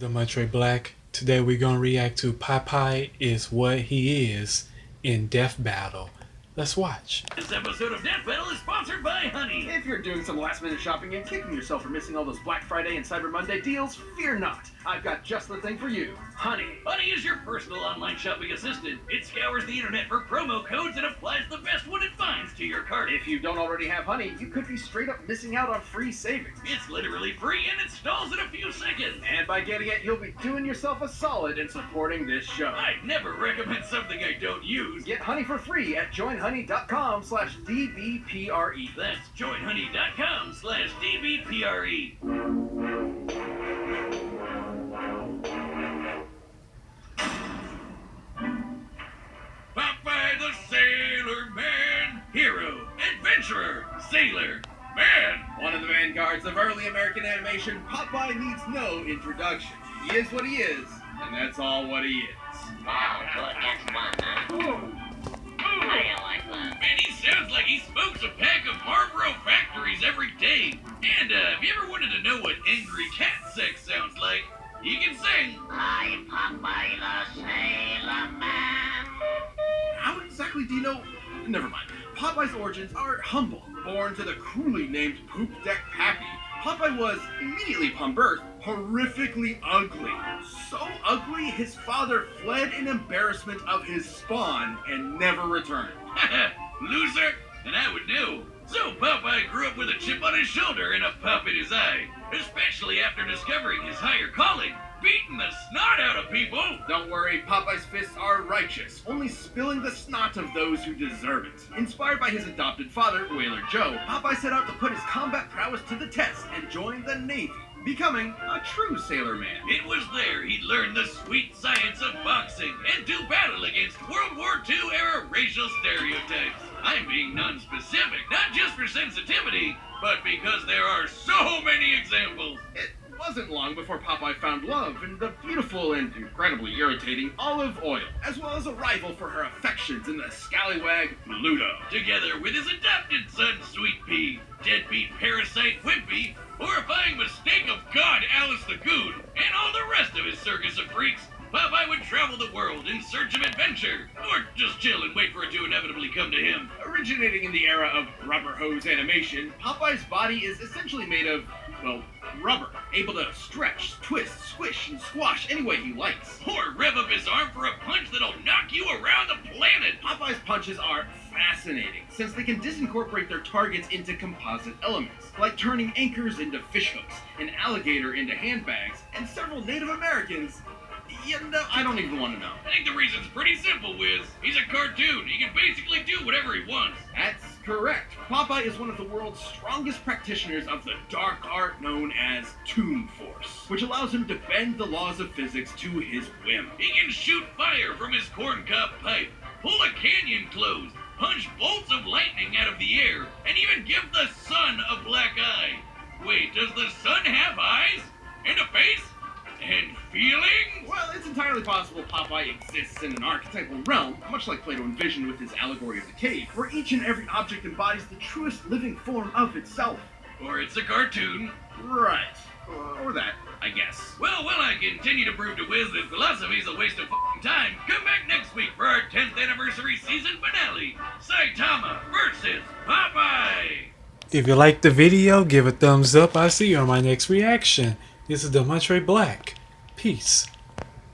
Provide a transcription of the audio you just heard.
The Montre Black. Today we're gonna react to Popeye is What He Is in Death Battle. Let's watch. This episode of Death Battle is sponsored by Honey. If you're doing some last-minute shopping and kicking yourself for missing all those Black Friday and Cyber Monday deals, fear not. I've got just the thing for you. Honey. Honey is your personal online shopping assistant. It scours the internet for promo codes and applies the best one it finds to your cart. If you don't already have Honey, you could be straight up missing out on free savings. It's literally free and installs in a few seconds. And by getting it, you'll be doing yourself a solid in supporting this show. I'd never recommend something I don't use. Get Honey for free at joinhoney.com/dbpre. That's joinhoney.com/dbpre. Popeye the Sailor Man, hero, adventurer, sailor, man. One of the vanguards of early American animation, Popeye needs no introduction. He is what he is, and that's all what he is. Oh, good, that's one, huh? How do you like that? Man, he sounds like he smokes a pack of Marlboro Factories every day. And if you ever wanted to know what angry cat sex sounds like, you can sing. I'm Popeye the Sailor Man. How exactly do you know? Never mind. Popeye's origins are humble. Born to the cruelly named Poop Deck Pappy, Popeye was, immediately upon birth, horrifically ugly. So ugly, his father fled in embarrassment of his spawn and never returned. Loser? And I would know. So Popeye grew up with a chip on his shoulder and a pop in his eye, especially after discovering his higher calling, beating the snot out of people. Don't worry, Popeye's fists are righteous, only spilling the snot of those who deserve it. Inspired by his adopted father, Whaler Joe, Popeye set out to put his combat prowess to the test and joined the Navy, becoming a true sailor man. It was there he learned the sweet science of boxing and do battle against World War II era racial stereotypes. I'm being non-specific, not just for sensitivity, but because there are so many examples. It wasn't long before Popeye found love in the beautiful and incredibly irritating Olive Oyl, as well as a rival for her affections in the scallywag Ludo. Together with his adopted son, Sweet Pea, deadbeat parasite Wimpy, horrifying mistake of God Alice the Goon, and all the rest of his circus of freaks, Popeye would travel the world in search of adventure, or just chill and wait for it to inevitably come to him. Originating in the era of rubber hose animation, Popeye's body is essentially made of, well, rubber, able to stretch, twist, squish, and squash any way he likes. Or rev up his arm for a punch that'll knock you around the planet. Popeye's punches are fascinating, since they can disincorporate their targets into composite elements, like turning anchors into fishhooks, an alligator into handbags, and several Native Americans. I don't even want to know. I think the reason's pretty simple, Wiz. He's a cartoon. He can basically do whatever he wants. That's correct. Popeye is one of the world's strongest practitioners of the dark art known as Toon Force, which allows him to bend the laws of physics to his whim. He can shoot fire from his corncob pipe, pull a canyon closed, punch bolts of lightning out of the air, and even give the sun a black eye. Wait, does the sun have eyes? And a face? And feelings? Well, it's entirely possible Popeye exists in an archetypal realm, much like Plato envisioned with his allegory of the cave, where each and every object embodies the truest living form of itself. Or it's a cartoon. Right. Or that, I guess. Well, while I continue to prove to Wiz that philosophy's a waste of time, come back next week for our 10th anniversary season finale, Saitama versus Popeye! If you liked the video, give a thumbs up. I'll see you on my next reaction. This is the Montre Black. Peace.